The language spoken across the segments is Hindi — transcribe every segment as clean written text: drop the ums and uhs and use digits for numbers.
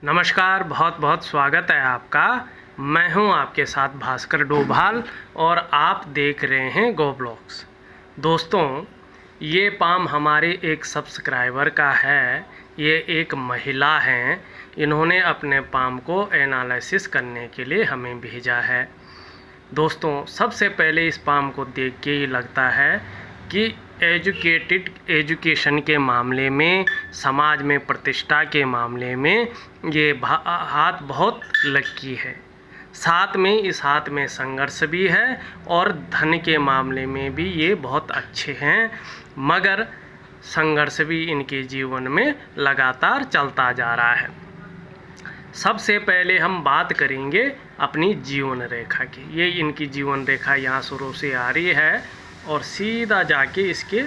नमस्कार, बहुत बहुत स्वागत है आपका। मैं हूं आपके साथ भास्कर डोभाल और आप देख रहे हैं गो ब्लॉग्स। दोस्तों, ये पाम हमारे एक सब्सक्राइबर का है। ये एक महिला हैं। इन्होंने अपने पाम को एनालिसिस करने के लिए हमें भेजा है। दोस्तों, सबसे पहले इस पाम को देख के ही लगता है कि एजुकेशन के मामले में, समाज में प्रतिष्ठा के मामले में ये हाथ बहुत लकी है। साथ में इस हाथ में संघर्ष भी है और धन के मामले में भी ये बहुत अच्छे हैं, मगर संघर्ष भी इनके जीवन में लगातार चलता जा रहा है। सबसे पहले हम बात करेंगे अपनी जीवन रेखा की। ये इनकी जीवन रेखा यहाँ शुरू से आ रही है और सीधा जाके इसके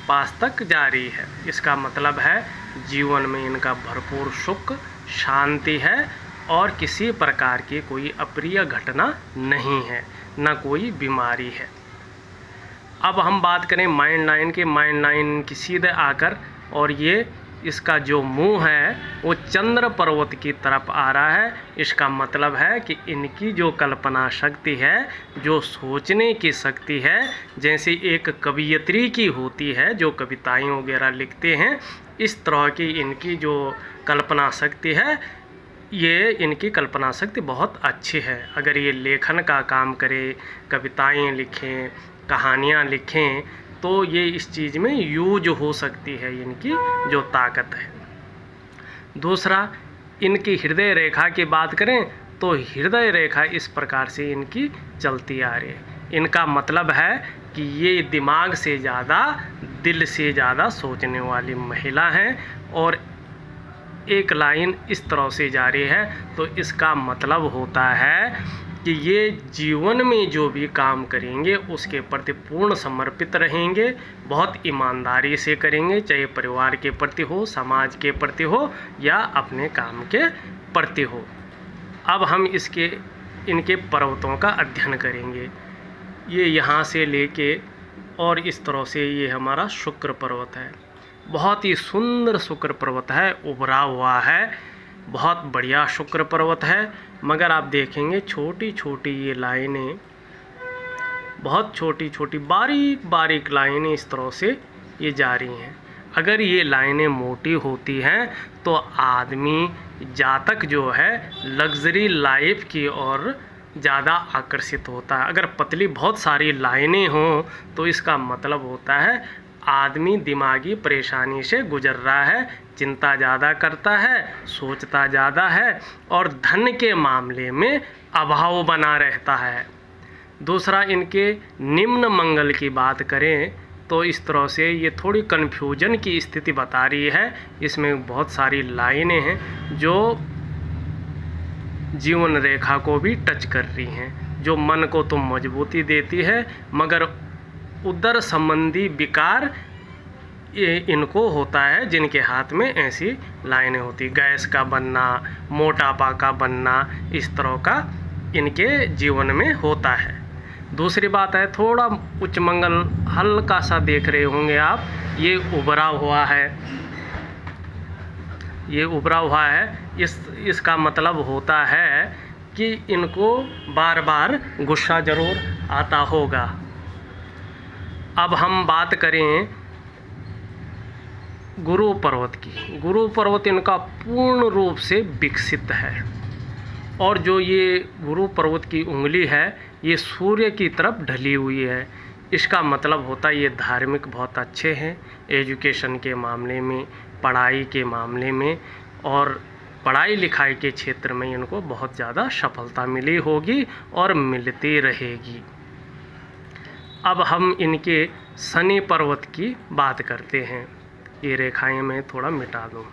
पास तक जा रही है। इसका मतलब है जीवन में इनका भरपूर सुख, शांति है और किसी प्रकार की कोई अप्रिय घटना नहीं है, न कोई बीमारी है। अब हम बात करें माइंड लाइन की। माइंड लाइन की सीधे आकर और ये इसका जो मुंह है वो चंद्र पर्वत की तरफ आ रहा है। इसका मतलब है कि इनकी जो कल्पना शक्ति है, जो सोचने की शक्ति है, जैसे एक कवियत्री की होती है जो कविताएं वगैरह लिखते हैं, इस तरह की इनकी जो कल्पना शक्ति है, ये इनकी कल्पना शक्ति बहुत अच्छी है। अगर ये लेखन का काम करे, कविताएं लिखें, कहानियाँ लिखें, तो ये इस चीज़ में यूज हो सकती है इनकी जो ताकत है। दूसरा, इनकी हृदय रेखा की बात करें तो हृदय रेखा इस प्रकार से इनकी चलती आ रही है। इनका मतलब है कि ये दिमाग से ज़्यादा, दिल से ज़्यादा सोचने वाली महिला हैं और एक लाइन इस तरह से जा रही है, तो इसका मतलब होता है कि ये जीवन में जो भी काम करेंगे उसके प्रति पूर्ण समर्पित रहेंगे, बहुत ईमानदारी से करेंगे, चाहे परिवार के प्रति हो, समाज के प्रति हो या अपने काम के प्रति हो। अब हम इनके पर्वतों का अध्ययन करेंगे। ये यहाँ से लेके और इस तरह से ये हमारा शुक्र पर्वत है। बहुत ही सुंदर शुक्र पर्वत है, उभरा हुआ है, बहुत बढ़िया शुक्र पर्वत है। मगर आप देखेंगे छोटी छोटी ये लाइनें, बहुत छोटी छोटी बारीक बारीक लाइनें इस तरह से ये जा रही हैं। अगर ये लाइनें मोटी होती हैं तो आदमी, जातक जो है, लग्जरी लाइफ की ओर ज़्यादा आकर्षित होता है। अगर पतली बहुत सारी लाइनें हों तो इसका मतलब होता है आदमी दिमागी परेशानी से गुजर रहा है, चिंता ज़्यादा करता है, सोचता ज़्यादा है और धन के मामले में अभाव बना रहता है। दूसरा, इनके निम्न मंगल की बात करें तो इस तरह से ये थोड़ी कन्फ्यूजन की स्थिति बता रही है। इसमें बहुत सारी लाइनें हैं जो जीवन रेखा को भी टच कर रही हैं, जो मन को तो मजबूती देती है, मगर उदर संबंधी विकार इनको होता है जिनके हाथ में ऐसी लाइनें होती। गैस का बनना, मोटापा का बनना, इस तरह का इनके जीवन में होता है। दूसरी बात है, थोड़ा उच्च मंगल हल्का सा देख रहे होंगे आप, ये उभरा हुआ है, ये उभरा हुआ है। इसका मतलब होता है कि इनको बार बार गुस्सा ज़रूर आता होगा। अब हम बात करें गुरु पर्वत की। गुरु पर्वत इनका पूर्ण रूप से विकसित है और जो ये गुरु पर्वत की उंगली है ये सूर्य की तरफ ढली हुई है। इसका मतलब होता है ये धार्मिक बहुत अच्छे हैं, एजुकेशन के मामले में, पढ़ाई के मामले में और पढ़ाई लिखाई के क्षेत्र में इनको बहुत ज़्यादा सफलता मिली होगी और मिलती रहेगी। अब हम इनके शनि पर्वत की बात करते हैं। ये रेखाएं मैं थोड़ा मिटा दूँ।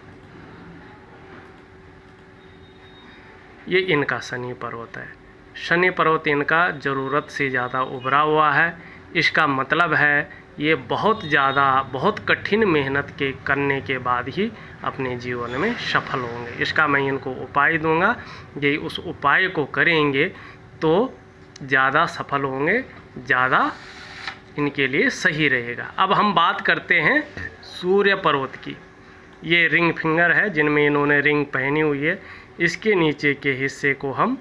ये इनका शनि पर्वत है। शनि पर्वत इनका ज़रूरत से ज़्यादा उभरा हुआ है। इसका मतलब है ये बहुत ज़्यादा, बहुत कठिन मेहनत के करने के बाद ही अपने जीवन में सफल होंगे। इसका मैं इनको उपाय दूंगा, ये उस उपाय को करेंगे तो ज़्यादा सफल होंगे, ज़्यादा इनके लिए सही रहेगा। अब हम बात करते हैं सूर्य पर्वत की। ये रिंग फिंगर है जिनमें इन्होंने रिंग पहनी हुई है, इसके नीचे के हिस्से को हम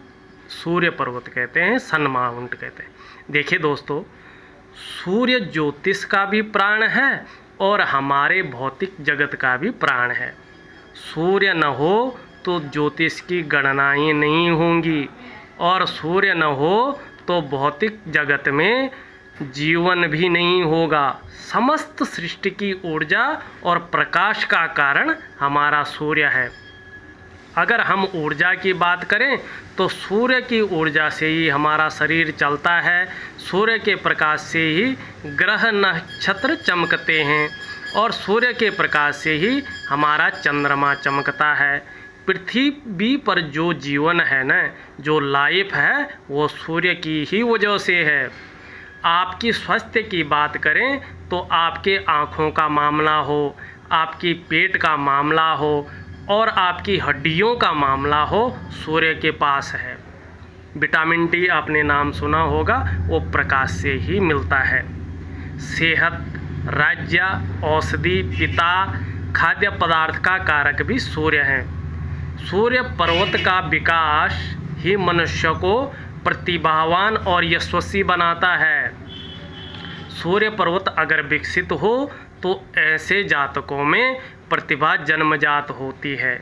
सूर्य पर्वत कहते हैं, सन माउंट कहते हैं। देखिए दोस्तों, सूर्य ज्योतिष का भी प्राण है और हमारे भौतिक जगत का भी प्राण है। सूर्य न हो तो ज्योतिष की गणनाएं नहीं होंगी, और सूर्य न हो तो भौतिक जगत में जीवन भी नहीं होगा। समस्त सृष्टि की ऊर्जा और प्रकाश का कारण हमारा सूर्य है। अगर हम ऊर्जा की बात करें तो सूर्य की ऊर्जा से ही हमारा शरीर चलता है, सूर्य के प्रकाश से ही ग्रह नक्षत्र चमकते हैं, और सूर्य के प्रकाश से ही हमारा चंद्रमा चमकता है। पृथ्वी पर जो जीवन है ना, जो लाइफ है, वो सूर्य की ही वजह से है। आपकी स्वास्थ्य की बात करें तो आपके आँखों का मामला हो, आपकी पेट का मामला हो और आपकी हड्डियों का मामला हो, सूर्य के पास है। विटामिन डी आपने नाम सुना होगा, वो प्रकाश से ही मिलता है। सेहत, राज्य, औषधि, पिता, खाद्य पदार्थ का कारक भी सूर्य है। सूर्य पर्वत का विकास ही मनुष्य को प्रतिभावान और यशस्वी बनाता है। सूर्य पर्वत अगर विकसित हो तो ऐसे जातकों में प्रतिभा जन्मजात होती है।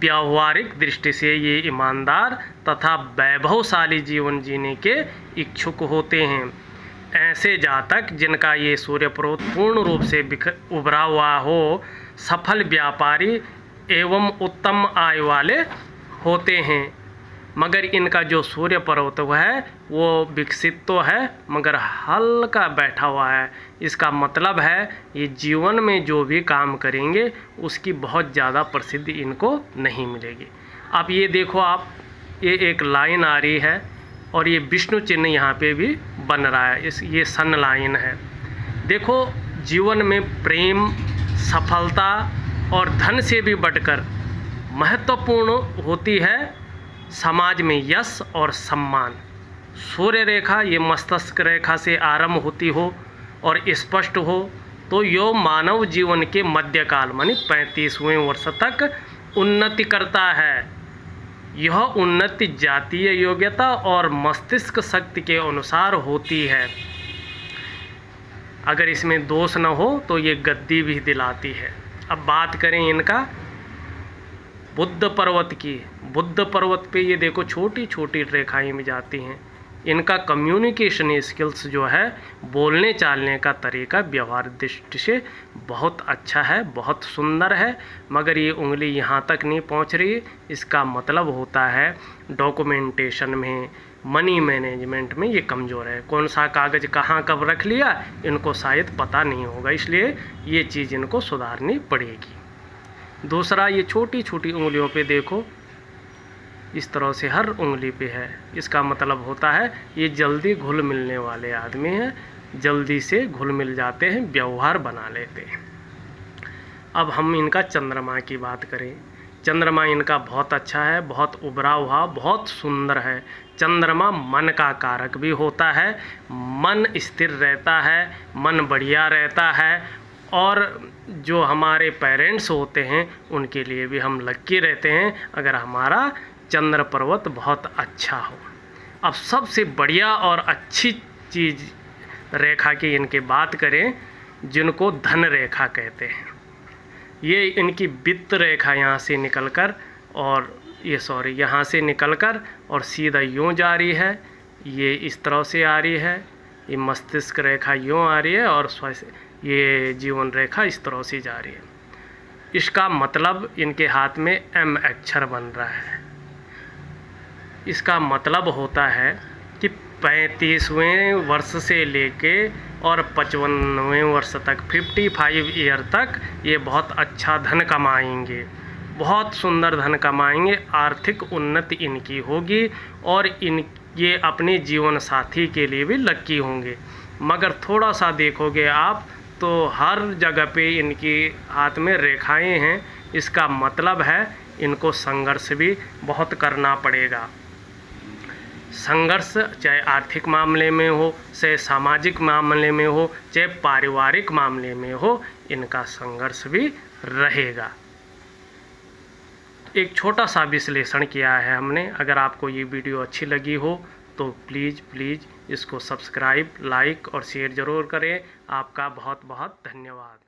व्यावहारिक दृष्टि से ये ईमानदार तथा वैभवशाली जीवन जीने के इच्छुक होते हैं। ऐसे जातक जिनका ये सूर्य पर्वत पूर्ण रूप से उभरा हुआ हो, सफल व्यापारी एवं उत्तम आय वाले होते हैं। मगर इनका जो सूर्य पर्वत है वो विकसित तो है मगर हल्का बैठा हुआ है। इसका मतलब है ये जीवन में जो भी काम करेंगे उसकी बहुत ज़्यादा प्रसिद्धि इनको नहीं मिलेगी। अब ये देखो आप, ये एक लाइन आ रही है और ये विष्णु चिन्ह यहाँ पे भी बन रहा है, ये सन लाइन है। देखो, जीवन में प्रेम, सफलता और धन से भी बढ़कर महत्वपूर्ण होती है समाज में यश और सम्मान। सूर्य रेखा ये मस्तिष्क रेखा से आरंभ होती हो और स्पष्ट हो तो यो मानव जीवन के मध्यकाल मानी 35वें वर्ष तक उन्नति करता है। यह उन्नति जातीय योग्यता और मस्तिष्क शक्ति के अनुसार होती है। अगर इसमें दोष न हो तो ये गद्दी भी दिलाती है। अब बात करें इनका बुद्ध पर्वत की। बुद्ध पर्वत पे ये देखो छोटी छोटी रेखाएं में जाती हैं। इनका कम्युनिकेशन स्किल्स जो है, बोलने चालने का तरीका व्यवहार दृष्टि से बहुत अच्छा है, बहुत सुंदर है, मगर ये उंगली यहाँ तक नहीं पहुँच रही। इसका मतलब होता है डॉक्यूमेंटेशन में, मनी मैनेजमेंट में ये कमज़ोर है। कौन सा कागज़ कहाँ कब रख लिया इनको शायद पता नहीं होगा, इसलिए ये चीज़ इनको सुधारनी पड़ेगी। दूसरा, ये छोटी छोटी उंगलियों पे देखो, इस तरह से हर उंगली पे है। इसका मतलब होता है ये जल्दी घुल मिलने वाले आदमी हैं, जल्दी से घुल मिल जाते हैं, व्यवहार बना लेते हैं। अब हम इनका चंद्रमा की बात करें। चंद्रमा इनका बहुत अच्छा है, बहुत उभरा हुआ, बहुत सुंदर है। चंद्रमा मन का कारक भी होता है, मन स्थिर रहता है, मन बढ़िया रहता है, और जो हमारे पेरेंट्स होते हैं उनके लिए भी हम लक्की रहते हैं अगर हमारा चंद्र पर्वत बहुत अच्छा हो। अब सबसे बढ़िया और अच्छी चीज़ रेखा की इनकी बात करें, जिनको धन रेखा कहते हैं। ये इनकी वित्त रेखा यहाँ से निकलकर और यहाँ से निकलकर और सीधा यूँ जा रही है, ये इस तरह से आ रही है, ये मस्तिष्क रेखा यूँ आ रही है और ये जीवन रेखा इस तरह से जा रही है। इसका मतलब इनके हाथ में एम अक्षर बन रहा है। इसका मतलब होता है कि 35वें वर्ष से लेके और 55वें वर्ष तक 55 ईयर तक ये बहुत अच्छा धन कमाएंगे, बहुत सुंदर धन कमाएंगे, आर्थिक उन्नति इनकी होगी और ये अपने जीवन साथी के लिए भी लक्की होंगे। मगर थोड़ा सा देखोगे आप तो हर जगह पे इनकी हाथ में रेखाएं हैं। इसका मतलब है इनको संघर्ष भी बहुत करना पड़ेगा। संघर्ष चाहे आर्थिक मामले में हो, चाहे सामाजिक मामले में हो, चाहे पारिवारिक मामले में हो, इनका संघर्ष भी रहेगा। एक छोटा सा विश्लेषण किया है हमने। अगर आपको ये वीडियो अच्छी लगी हो तो प्लीज़ इसको सब्सक्राइब, लाइक और शेयर ज़रूर करें। आपका बहुत बहुत धन्यवाद।